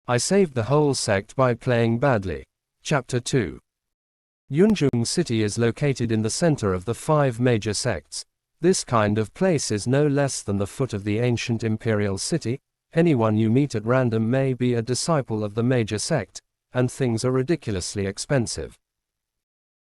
I saved the whole sect by playing badly. Chapter 2. Yunjung City is located in the center of the 5 major sects. This kind of place is no less than the foot of the ancient imperial city. Anyone you meet at random may be a disciple of the major sect, and things are ridiculously expensive.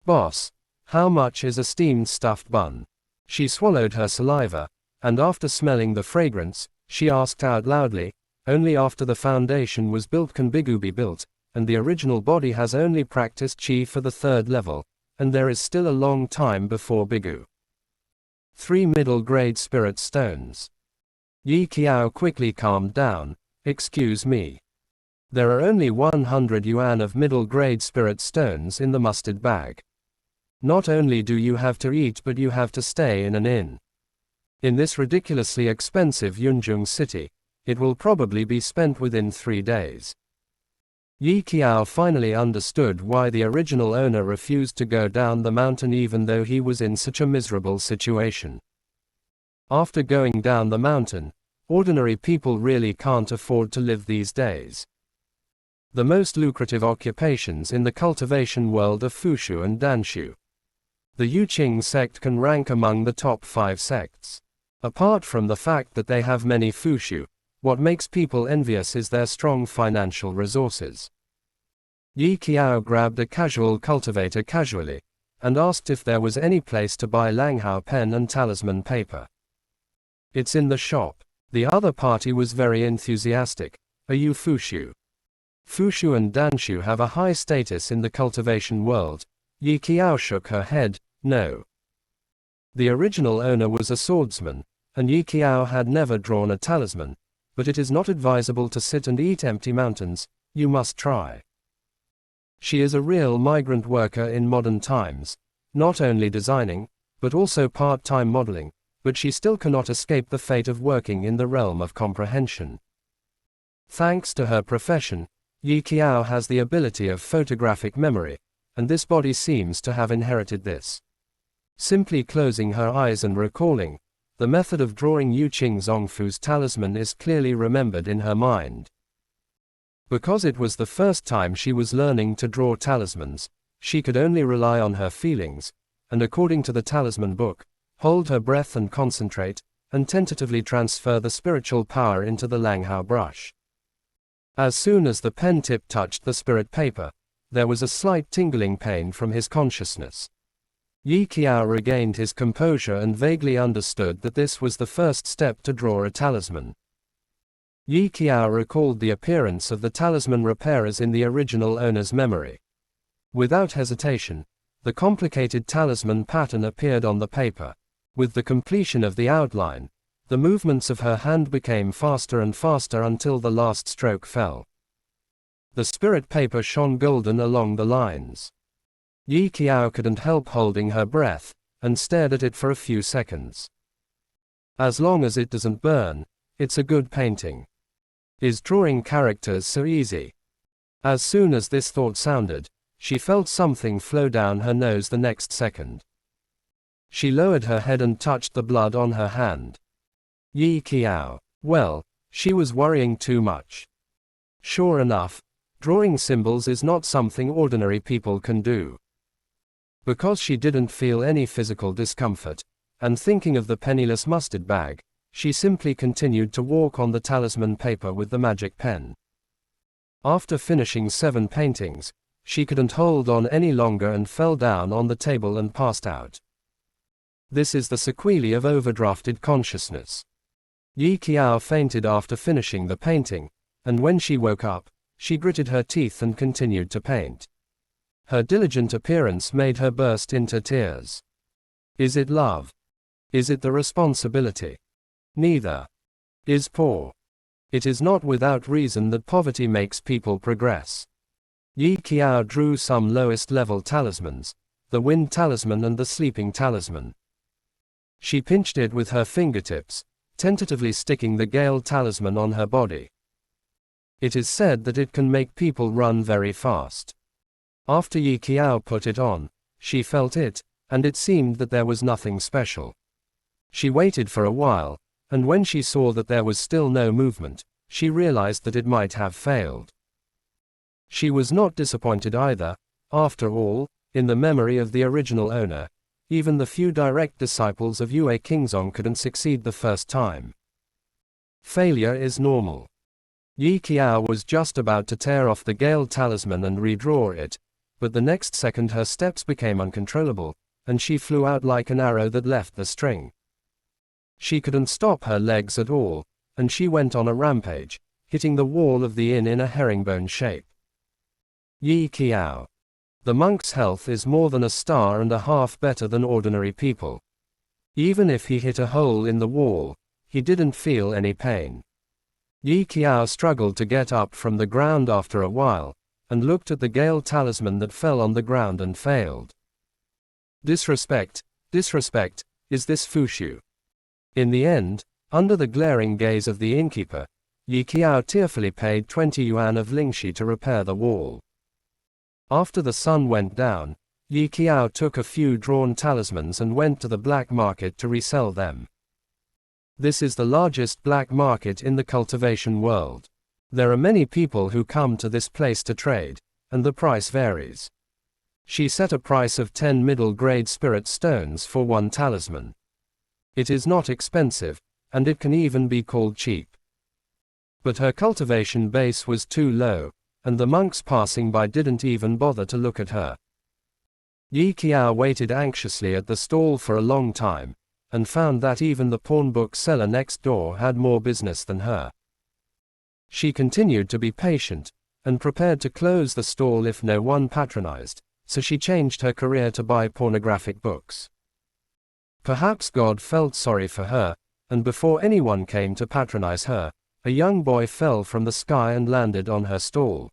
Boss, how much is a steamed stuffed bun? She swallowed her saliva, and after smelling the fragrance, she asked out loudly, only after the foundation was built can Bigu be built, and the original body has only practiced Qi for the 3rd level, and there is still a long time before Bigu. 3 middle-grade spirit stones. Yi Qiao quickly calmed down. Excuse me. There are only 100 yuan of middle-grade spirit stones in the mustard bag. Not only do you have to eat but you have to stay in an inn. In this ridiculously expensive Yunjung city, it will probably be spent within 3 days. Yi Qiao finally understood why the original owner refused to go down the mountain even though he was in such a miserable situation. After going down the mountain, ordinary people really can't afford to live these days. The most lucrative occupations in the cultivation world are Fushu and Danshu. The Yuqing sect can rank among the top 5 sects. Apart from the fact that they have many Fushu, what makes people envious is their strong financial resources. Yi Qiao grabbed a casual cultivator casually, and asked if there was any place to buy Langhao pen and talisman paper. It's in the shop. The other party was very enthusiastic. Are you Fushu? Fushu and Danshu have a high status in the cultivation world. Yi Qiao shook her head, no. The original owner was a swordsman, and Yi Qiao had never drawn a talisman, but it is not advisable to sit and eat empty mountains, you must try. She is a real migrant worker in modern times, not only designing, but also part-time modeling, but she still cannot escape the fate of working in the realm of comprehension. Thanks to her profession, Yi Qiao has the ability of photographic memory, and this body seems to have inherited this. Simply closing her eyes and recalling, the method of drawing Yuqing Zongfu's talisman is clearly remembered in her mind. Because it was the first time she was learning to draw talismans, she could only rely on her feelings, and according to the talisman book, hold her breath and concentrate, and tentatively transfer the spiritual power into the Langhao brush. As soon as the pen tip touched the spirit paper, there was a slight tingling pain from his consciousness. Yi Qiao regained his composure and vaguely understood that this was the first step to draw a talisman. Yi Qiao recalled the appearance of the talisman repairers in the original owner's memory. Without hesitation, the complicated talisman pattern appeared on the paper. With the completion of the outline, the movements of her hand became faster and faster until the last stroke fell. The spirit paper shone golden along the lines. Yi Qiao couldn't help holding her breath, and stared at it for a few seconds. As long as it doesn't burn, it's a good painting. Is drawing characters so easy? As soon as this thought sounded, she felt something flow down her nose the next second. She lowered her head and touched the blood on her hand. Yi Qiao. Well, she was worrying too much. Sure enough, drawing symbols is not something ordinary people can do. Because she didn't feel any physical discomfort, and thinking of the penniless mustard bag, she simply continued to walk on the talisman paper with the magic pen. After finishing 7 paintings, she couldn't hold on any longer and fell down on the table and passed out. This is the sequelae of overdrafted consciousness. Yi Qiao fainted after finishing the painting, and when she woke up, she gritted her teeth and continued to paint. Her diligent appearance made her burst into tears. Is it love? Is it the responsibility? Neither. Is poor. It is not without reason that poverty makes people progress. Yi Qiao drew some lowest-level talismans, the wind talisman and the sleeping talisman. She pinched it with her fingertips, tentatively sticking the Gale talisman on her body. It is said that it can make people run very fast. After Yi Qiao put it on, she felt it, and it seemed that there was nothing special. She waited for a while, and when she saw that there was still no movement, she realized that it might have failed. She was not disappointed either. After all, in the memory of the original owner, even the few direct disciples of Yue Kingzong couldn't succeed the first time. Failure is normal. Yi Qiao was just about to tear off the Gale talisman and redraw it, but the next second her steps became uncontrollable, and she flew out like an arrow that left the string. She couldn't stop her legs at all, and she went on a rampage, hitting the wall of the inn in a herringbone shape. Yi Qiao. The monk's health is more than a star and a half better than ordinary people. Even if he hit a hole in the wall, he didn't feel any pain. Yi Qiao struggled to get up from the ground after a while, and looked at the Gale talisman that fell on the ground and failed. Disrespect, is this Fushu? In the end, under the glaring gaze of the innkeeper, Yi Qiao tearfully paid 20 yuan of lingxi to repair the wall. After the sun went down, Yi Qiao took a few drawn talismans and went to the black market to resell them. This is the largest black market in the cultivation world. There are many people who come to this place to trade, and the price varies. She set a price of 10 middle-grade spirit stones for one talisman. It is not expensive, and it can even be called cheap. But her cultivation base was too low, and the monks passing by didn't even bother to look at her. Yi Qiao waited anxiously at the stall for a long time, and found that even the pawnbook seller next door had more business than her. She continued to be patient, and prepared to close the stall if no one patronized, so she changed her career to buy pornographic books. Perhaps God felt sorry for her, and before anyone came to patronize her, a young boy fell from the sky and landed on her stall.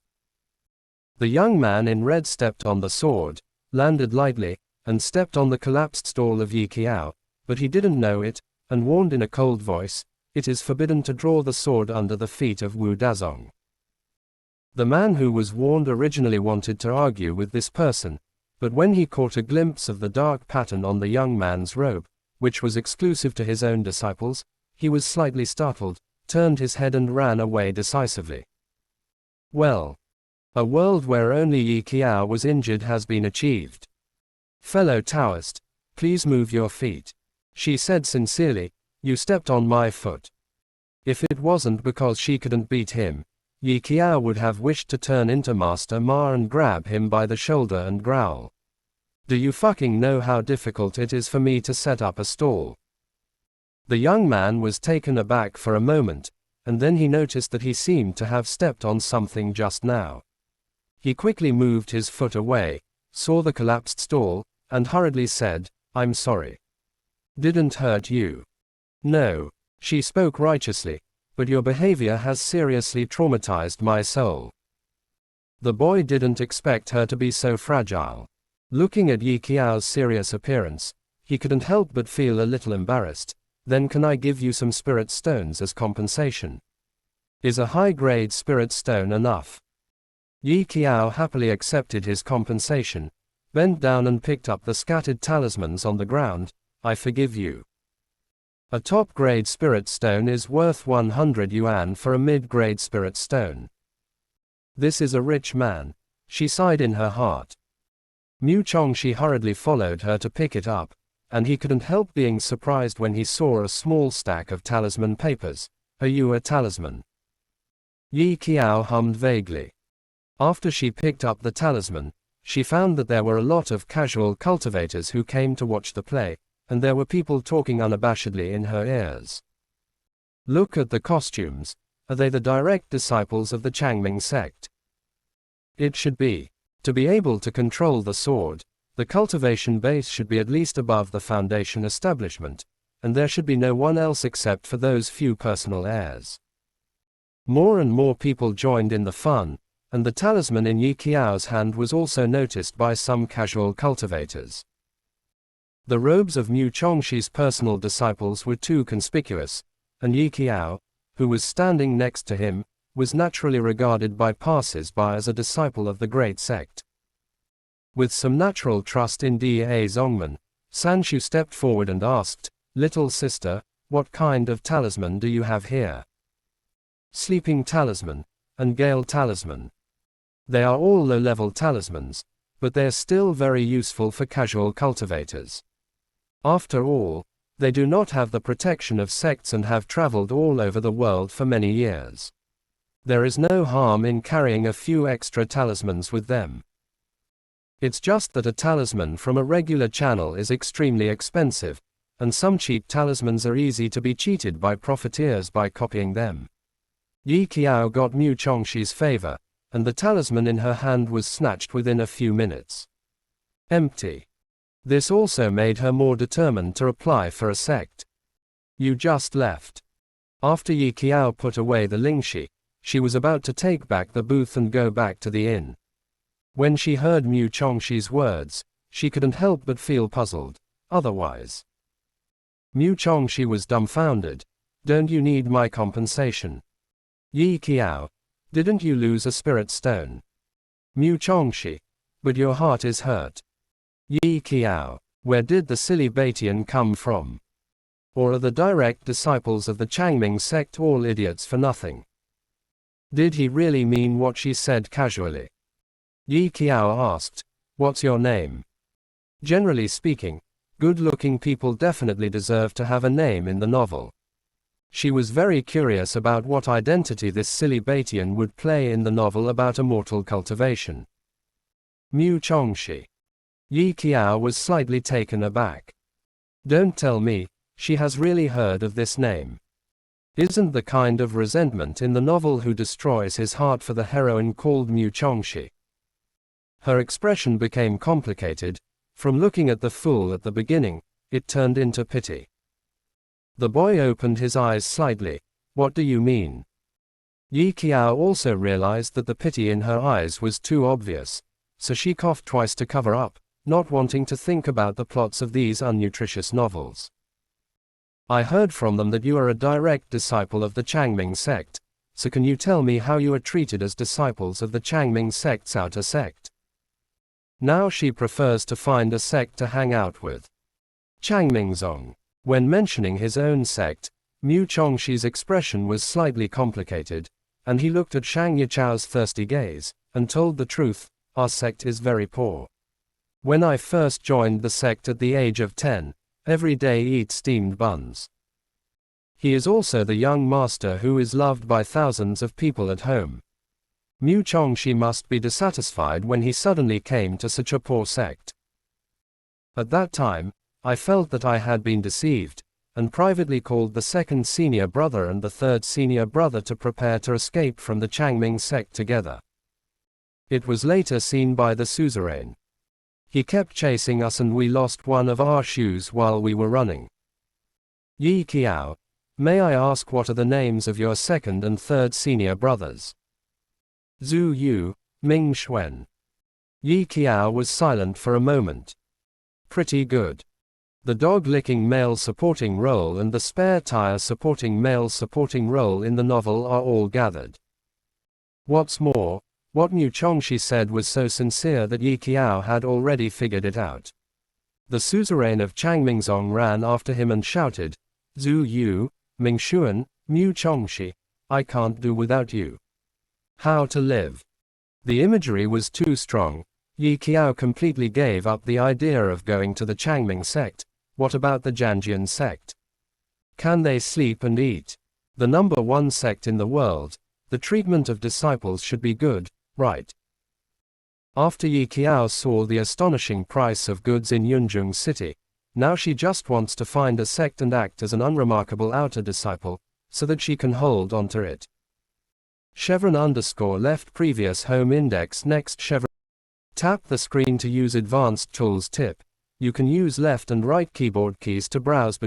The young man in red stepped on the sword, landed lightly, and stepped on the collapsed stall of Yi Qiao, but he didn't know it, and warned in a cold voice, "It is forbidden to draw the sword under the feet of Wu Dazong." The man who was warned originally wanted to argue with this person, but when he caught a glimpse of the dark pattern on the young man's robe, which was exclusive to his own disciples, he was slightly startled, turned his head and ran away decisively. Well, a world where only Yi Qiao was injured has been achieved. "Fellow Taoist, please move your feet," she said sincerely. "You stepped on my foot." If it wasn't because she couldn't beat him, Yi Qiao would have wished to turn into Master Ma and grab him by the shoulder and growl, "Do you fucking know how difficult it is for me to set up a stall?" The young man was taken aback for a moment, and then he noticed that he seemed to have stepped on something just now. He quickly moved his foot away, saw the collapsed stall, and hurriedly said, "I'm sorry. Didn't hurt you." "No," she spoke righteously, "but your behavior has seriously traumatized my soul." The boy didn't expect her to be so fragile. Looking at Yi Qiao's serious appearance, he couldn't help but feel a little embarrassed. "Then can I give you some spirit stones as compensation? Is a high-grade spirit stone enough?" Yi Qiao happily accepted his compensation, bent down and picked up the scattered talismans on the ground. "I forgive you. A top-grade spirit stone is worth 100 yuan for a mid-grade spirit stone. This is a rich man," she sighed in her heart. Mu Chongxi hurriedly followed her to pick it up, and he couldn't help being surprised when he saw a small stack of talisman papers, a Yue talisman. Yi Qiao hummed vaguely. After she picked up the talisman, she found that there were a lot of casual cultivators who came to watch the play, and there were people talking unabashedly in her ears. "Look at the costumes. Are they the direct disciples of the Changming sect? It should be. To be able to control the sword, the cultivation base should be at least above the foundation establishment, and there should be no one else except for those few personal heirs." More and more people joined in the fun, and the talisman in Yi Qiao's hand was also noticed by some casual cultivators. The robes of Mu Chongxi's personal disciples were too conspicuous, and Yi Qiao, who was standing next to him, was naturally regarded by passers-by as a disciple of the great sect. With some natural trust in Da Zongman, Sanshu stepped forward and asked, "Little sister, what kind of talisman do you have here?" "Sleeping talisman, and Gale talisman." They are all low-level talismans, but they are still very useful for casual cultivators. After all, they do not have the protection of sects and have traveled all over the world for many years. There is no harm in carrying a few extra talismans with them. It's just that a talisman from a regular channel is extremely expensive, and some cheap talismans are easy to be cheated by profiteers by copying them. Yi Qiao got Mu Chongshi's favor, and the talisman in her hand was snatched within a few minutes. Empty. This also made her more determined to apply for a sect. You just left. After Yi Qiao put away the lingxi, she was about to take back the booth and go back to the inn. When she heard Mu Chongshi's words, she couldn't help but feel puzzled. Otherwise, Mu Chongshi was dumbfounded. Don't you need my compensation? Yi Qiao, didn't you lose a spirit stone? Mu Chongshi, but your heart is hurt. Yi Qiao, where did the silly Baitian come from? Or are the direct disciples of the Changming sect all idiots for nothing? Did he really mean what she said casually? Yi Qiao asked, what's your name? Generally speaking, good-looking people definitely deserve to have a name in the novel. She was very curious about what identity this silly Baitian would play in the novel about immortal cultivation. Mu Chongshi. Yi Qiao was slightly taken aback. Don't tell me, she has really heard of this name. Isn't the kind of resentment in the novel who destroys his heart for the heroine called Mu Chongshi? Her expression became complicated. From looking at the fool at the beginning, it turned into pity. The boy opened his eyes slightly. What do you mean? Yi Qiao also realized that the pity in her eyes was too obvious, so she coughed twice to cover up, not wanting to think about the plots of these unnutritious novels. I heard from them that you are a direct disciple of the Changming sect, so can you tell me how you are treated as disciples of the Changming sect's outer sect? Now she prefers to find a sect to hang out with. Changmingzong. When mentioning his own sect, Mu Chongshi's expression was slightly complicated, and he looked at Shang Yichao's thirsty gaze, and told the truth, our sect is very poor. When I first joined the sect at the age of 10, every day eat steamed buns. He is also the young master who is loved by thousands of people at home. Mu Chongshi must be dissatisfied when he suddenly came to such a poor sect. At that time, I felt that I had been deceived, and privately called the second senior brother and the third senior brother to prepare to escape from the Changming sect together. It was later seen by the suzerain. He kept chasing us and we lost one of our shoes while we were running. Yi Qiao, may I ask what are the names of your second and third senior brothers? Zhu Yu, Ming Xuan. Yi Qiao was silent for a moment. Pretty good. The dog-licking male supporting role and the spare tire supporting male supporting role in the novel are all gathered. What's more, what Mu Chongshi said was so sincere that Yi Qiao had already figured it out. The suzerain of Changmingzong ran after him and shouted, Zhu Yu, Ming Xuan, Mu Chongshi, I can't do without you. How to live. The imagery was too strong. Yi Qiao completely gave up the idea of going to the Changming sect. What about the Janjian sect? Can they sleep and eat? The number one sect in the world, the treatment of disciples should be good, right? After Yi Qiao saw the astonishing price of goods in Yunzhong City, now she just wants to find a sect and act as an unremarkable outer disciple, so that she can hold onto it. Chevron _left previous home index next chevron. Tap the screen to use advanced tools tip. You can use left and right keyboard keys to browse